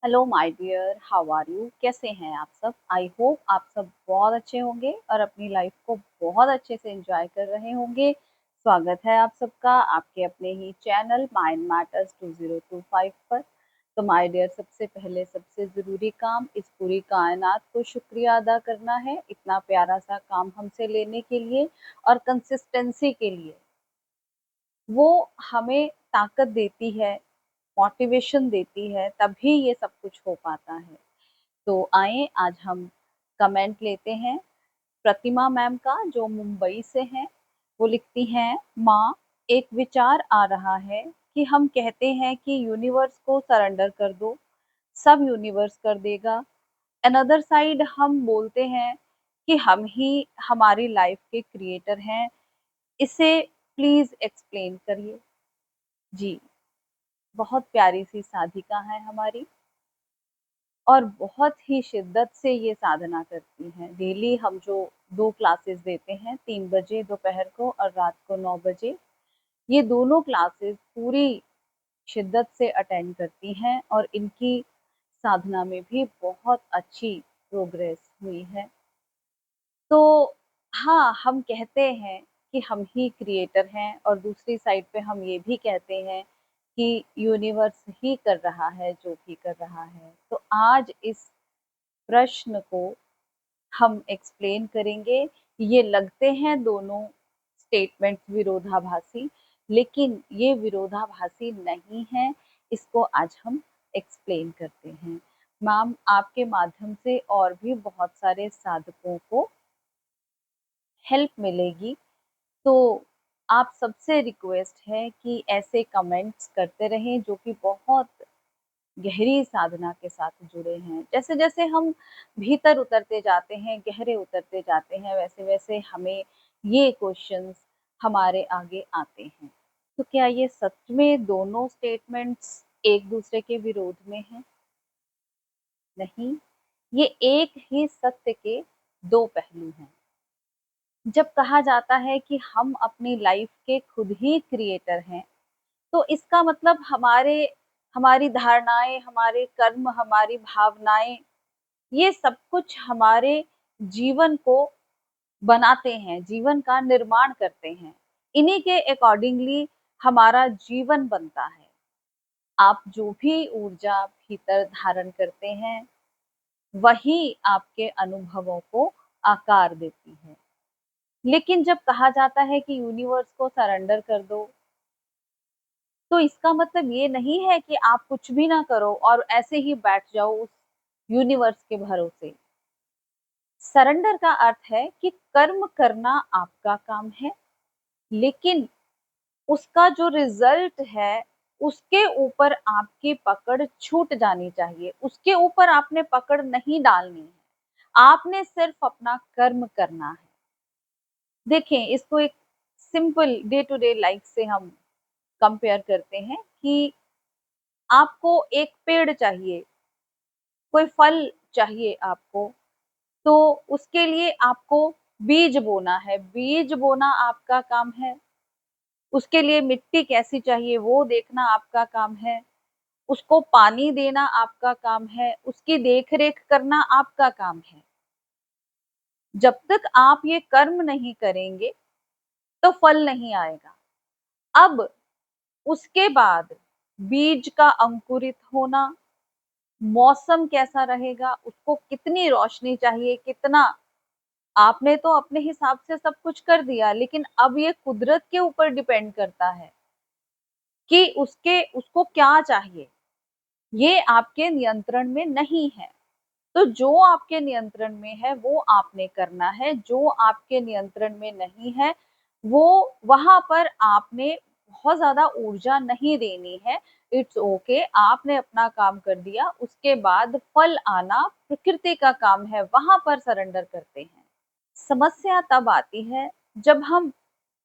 Hello my dear, how are you? कैसे हैं आप सब? आई होप आप सब बहुत अच्छे होंगे और अपनी लाइफ को बहुत अच्छे से एंजॉय कर रहे होंगे। स्वागत है आप सबका आपके अपने ही चैनल माइंड मैटर्स 2025 पर। तो माय डियर, सबसे पहले सबसे ज़रूरी काम इस पूरी कायनात को शुक्रिया अदा करना है इतना प्यारा सा काम हमसे लेने के लिए और कंसिस्टेंसी के लिए। वो हमें ताकत देती है, मोटिवेशन देती है, तभी ये सब कुछ हो पाता है। तो आइए आज हम कमेंट लेते हैं प्रतिमा मैम का, जो मुंबई से हैं। वो लिखती हैं, माँ, एक विचार आ रहा है कि हम कहते हैं कि यूनिवर्स को सरेंडर कर दो, सब यूनिवर्स कर देगा। अनदर साइड हम बोलते हैं कि हम ही हमारी लाइफ के क्रिएटर हैं। इसे प्लीज एक्सप्लेन करिए। जी, बहुत प्यारी सी साधिका है हमारी और बहुत ही शिद्दत से ये साधना करती हैं। डेली हम जो 2 क्लासेस देते हैं, 3 बजे दोपहर को और रात को 9 बजे, ये दोनों क्लासेस पूरी शिद्दत से अटेंड करती हैं और इनकी साधना में भी बहुत अच्छी प्रोग्रेस हुई है। तो हाँ, हम कहते हैं कि हम ही क्रिएटर हैं और दूसरी साइड पे हम ये भी कहते हैं कि यूनिवर्स ही कर रहा है जो भी कर रहा है। तो आज इस प्रश्न को हम एक्सप्लेन करेंगे। ये लगते हैं दोनों स्टेटमेंट्स विरोधाभासी, लेकिन ये विरोधाभासी नहीं है। इसको आज हम एक्सप्लेन करते हैं। मैम, आपके माध्यम से और भी बहुत सारे साधकों को हेल्प मिलेगी। तो आप सबसे रिक्वेस्ट है कि ऐसे कमेंट्स करते रहें जो कि बहुत गहरी साधना के साथ जुड़े हैं। जैसे-जैसे हम भीतर उतरते जाते हैं, गहरे उतरते जाते हैं, वैसे-वैसे हमें ये क्वेश्चंस हमारे आगे आते हैं। तो क्या ये सच में दोनों स्टेटमेंट्स एक दूसरे के विरोध में हैं? नहीं, ये एक ही सत्य के 2 पहलू हैं। जब कहा जाता है कि हम अपनी लाइफ के खुद ही क्रिएटर हैं, तो इसका मतलब हमारी धारणाएँ, हमारे कर्म, हमारी भावनाएँ, ये सब कुछ हमारे जीवन को बनाते हैं, जीवन का निर्माण करते हैं। इन्हीं के अकॉर्डिंगली हमारा जीवन बनता है। आप जो भी ऊर्जा भीतर धारण करते हैं, वही आपके अनुभवों को आकार देती है। लेकिन जब कहा जाता है कि यूनिवर्स को सरेंडर कर दो, तो इसका मतलब ये नहीं है कि आप कुछ भी ना करो और ऐसे ही बैठ जाओ उस यूनिवर्स के भरोसे। सरेंडर का अर्थ है कि कर्म करना आपका काम है, लेकिन उसका जो रिजल्ट है, उसके ऊपर आपकी पकड़ छूट जानी चाहिए। उसके ऊपर आपने पकड़ नहीं डालनी है। आपने सिर्फ अपना कर्म करना है। देखें, इसको एक simple day to day life से हम कंपेयर करते हैं कि आपको एक पेड़ चाहिए, कोई फल चाहिए आपको, तो उसके लिए आपको बीज बोना है। बीज बोना आपका काम है। उसके लिए मिट्टी कैसी चाहिए वो देखना आपका काम है। उसको पानी देना आपका काम है। उसकी देख-रेख करना आपका काम है। जब तक आप ये कर्म नहीं करेंगे, तो फल नहीं आएगा। अब उसके बाद बीज का अंकुरित होना, मौसम कैसा रहेगा, उसको कितनी रोशनी चाहिए, कितना, आपने तो अपने हिसाब से सब कुछ कर दिया, लेकिन अब ये कुदरत के ऊपर डिपेंड करता है कि उसको क्या चाहिए। ये आपके नियंत्रण में नहीं है। तो जो आपके नियंत्रण में है वो आपने करना है, जो आपके नियंत्रण में नहीं है, वो वहाँ पर आपने बहुत ज़्यादा ऊर्जा नहीं देनी है। इट्स ओके, आपने अपना काम कर दिया, उसके बाद फल आना प्रकृति का काम है, वहाँ पर सरेंडर करते हैं। समस्या तब आती है जब हम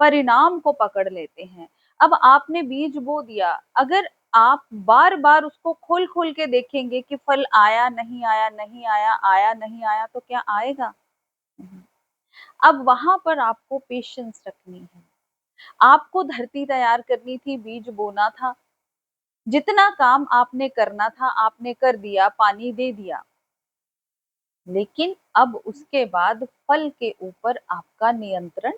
परिणाम को पकड़ लेते हैं। अब आपने बीज बो दिया, अगर आप बार-बार उसको खोल-खोल के देखेंगे कि फल आया, नहीं आया, नहीं आया, आया, नहीं आया, तो क्या आएगा? नहीं। अब वहाँ पर आपको पेशेंस रखनी है। आपको धरती तैयार करनी थी, बीज बोना था, जितना काम आपने करना था आपने कर दिया, पानी दे दिया, लेकिन अब उसके बाद फल के ऊपर आपका नियंत्रण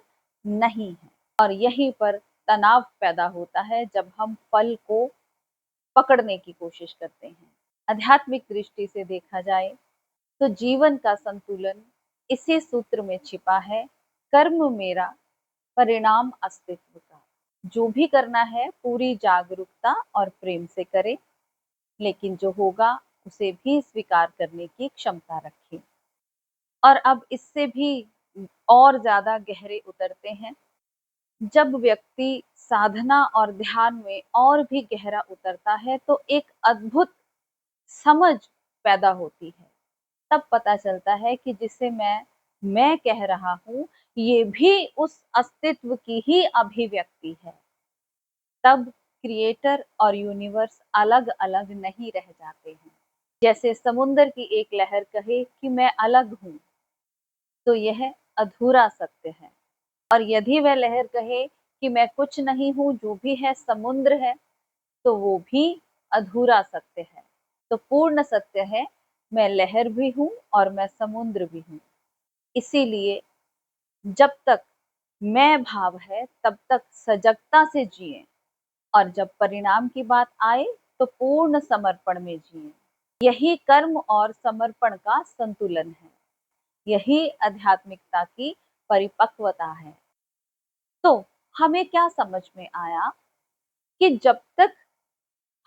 नहीं है। और यहीं पर तनाव पैदा होता है जब हम फल को पकड़ने की कोशिश करते हैं। आध्यात्मिक दृष्टि से देखा जाए तो जीवन का संतुलन इसी सूत्र में छिपा है, कर्म मेरा परिणाम अस्तित्व का। जो भी करना है पूरी जागरूकता और प्रेम से करें, लेकिन जो होगा उसे भी स्वीकार करने की क्षमता रखें। और अब इससे भी और ज्यादा गहरे उतरते हैं। जब व्यक्ति साधना और ध्यान में और भी गहरा उतरता है तो एक अद्भुत समझ पैदा होती है। तब पता चलता है कि जिसे मैं कह रहा हूं, ये भी उस अस्तित्व की ही अभिव्यक्ति है। तब क्रिएटर और यूनिवर्स अलग अलग नहीं रह जाते हैं। जैसे समुद्र की एक लहर कहे कि मैं अलग हूं, तो यह अधूरा सत्य है। और यदि वह लहर कहे कि मैं कुछ नहीं हूं, जो भी है समुद्र है, तो वो भी अधूरा सत्य है। तो पूर्ण सत्य है, मैं लहर भी हूं और मैं समुद्र भी हूं। इसीलिए जब तक मैं भाव है तब तक सजगता से जिए, और जब परिणाम की बात आए तो पूर्ण समर्पण में जिए। यही कर्म और समर्पण का संतुलन है। यही आध्यात्मिकता की परिपक्वता है। तो हमें क्या समझ में आया कि जब तक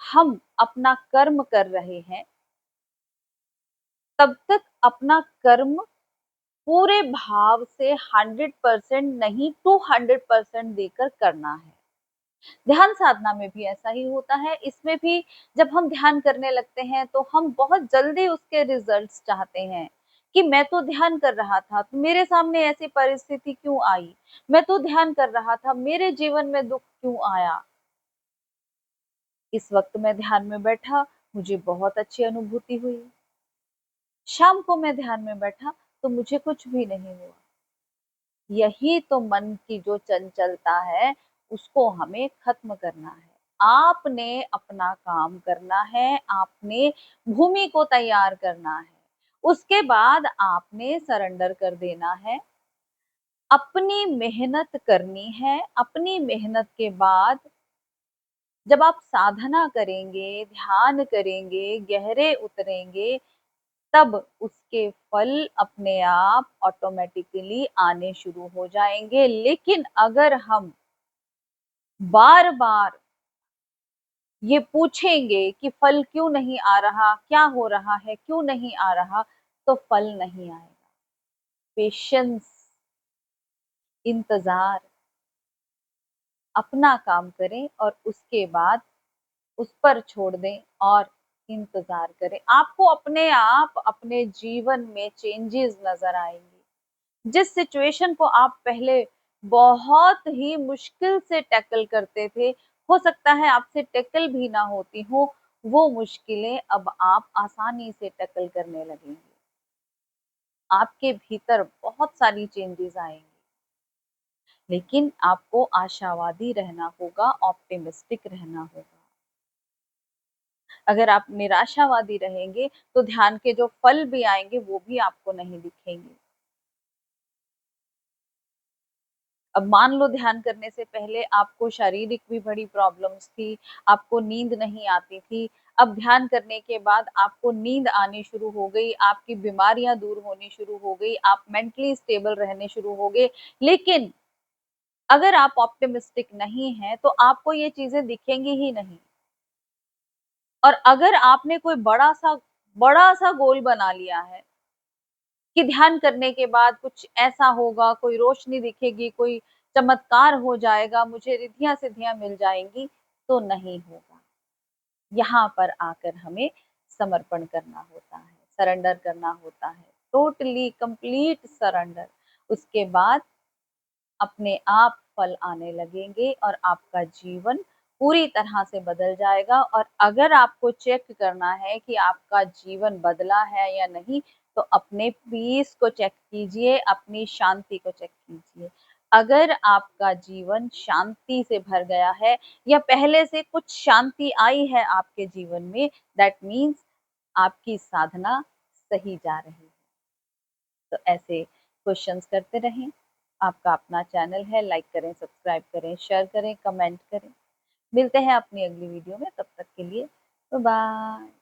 हम अपना कर्म कर रहे हैं, तब तक अपना कर्म पूरे भाव से 100% नहीं, 200% देकर करना है। ध्यान साधना में भी ऐसा ही होता है। इसमें भी जब हम ध्यान करने लगते हैं तो हम बहुत जल्दी उसके रिजल्ट्स चाहते हैं कि मैं तो ध्यान कर रहा था, तो मेरे सामने ऐसी परिस्थिति क्यों आई? मैं तो ध्यान कर रहा था, मेरे जीवन में दुख क्यों आया? इस वक्त मैं ध्यान में बैठा, मुझे बहुत अच्छी अनुभूति हुई। शाम को मैं ध्यान में बैठा तो मुझे कुछ भी नहीं हुआ। यही तो मन की जो चंचलता है, उसको हमें खत्म करना है। आपने अपना काम करना है, आपने भूमि को तैयार करना है, उसके बाद आपने सरेंडर कर देना है। अपनी मेहनत करनी है। अपनी मेहनत के बाद जब आप साधना करेंगे, ध्यान करेंगे, गहरे उतरेंगे, तब उसके फल अपने आप ऑटोमेटिकली आने शुरू हो जाएंगे। लेकिन अगर हम बार बार ये पूछेंगे कि फल क्यों नहीं आ रहा, क्या हो रहा है, क्यों नहीं आ रहा, तो फल नहीं आएगा। पेशेंस, इंतजार, अपना काम करें और उसके बाद उस पर छोड़ दें और इंतजार करें। आपको अपने आप अपने जीवन में चेंजेस नजर आएंगे। जिस सिचुएशन को आप पहले बहुत ही मुश्किल से टैकल करते थे, हो सकता है आपसे टैकल भी ना होती हो, वो मुश्किलें अब आप आसानी से टैकल करने लगेंगे। आपके भीतर बहुत सारी चेंजेस आएंगी। लेकिन आपको आशावादी रहना होगा, ऑप्टिमिस्टिक रहना होगा। अगर आप निराशावादी रहेंगे तो ध्यान के जो फल भी आएंगे वो भी आपको नहीं दिखेंगे। अब मान लो ध्यान करने से पहले आपको शारीरिक भी बड़ी प्रॉब्लम्स थी, आपको नींद नहीं आती थी। अब ध्यान करने के बाद आपको नींद आनी शुरू हो गई, आपकी बीमारियां दूर होनी शुरू हो गई, आप मेंटली स्टेबल रहने शुरू हो गए। लेकिन अगर आप ऑप्टिमिस्टिक नहीं हैं तो आपको ये चीजें दिखेंगी ही नहीं। और अगर आपने कोई बड़ा सा गोल बना लिया है कि ध्यान करने के बाद कुछ ऐसा होगा, कोई रोशनी दिखेगी, कोई चमत्कार हो जाएगा, मुझे रिद्धियां सिद्धियां मिल जाएंगी, तो नहीं होगा। यहाँ पर आकर हमें समर्पण करना होता है, सरेंडर करना होता है, टोटली कंप्लीट सरेंडर। उसके बाद अपने आप फल आने लगेंगे और आपका जीवन पूरी तरह से बदल जाएगा। और अगर आपको चेक करना है कि आपका जीवन बदला है या नहीं, तो अपने पीस को चेक कीजिए, अपनी शांति को चेक कीजिए। अगर आपका जीवन शांति से भर गया है या पहले से कुछ शांति आई है आपके जीवन में, दैट मीन्स आपकी साधना सही जा रही है। तो ऐसे क्वेश्चंस करते रहें। आपका अपना चैनल है, लाइक करें, सब्सक्राइब करें, शेयर करें, कमेंट करें। मिलते हैं अपनी अगली वीडियो में, तब तक के लिए बाय बाय।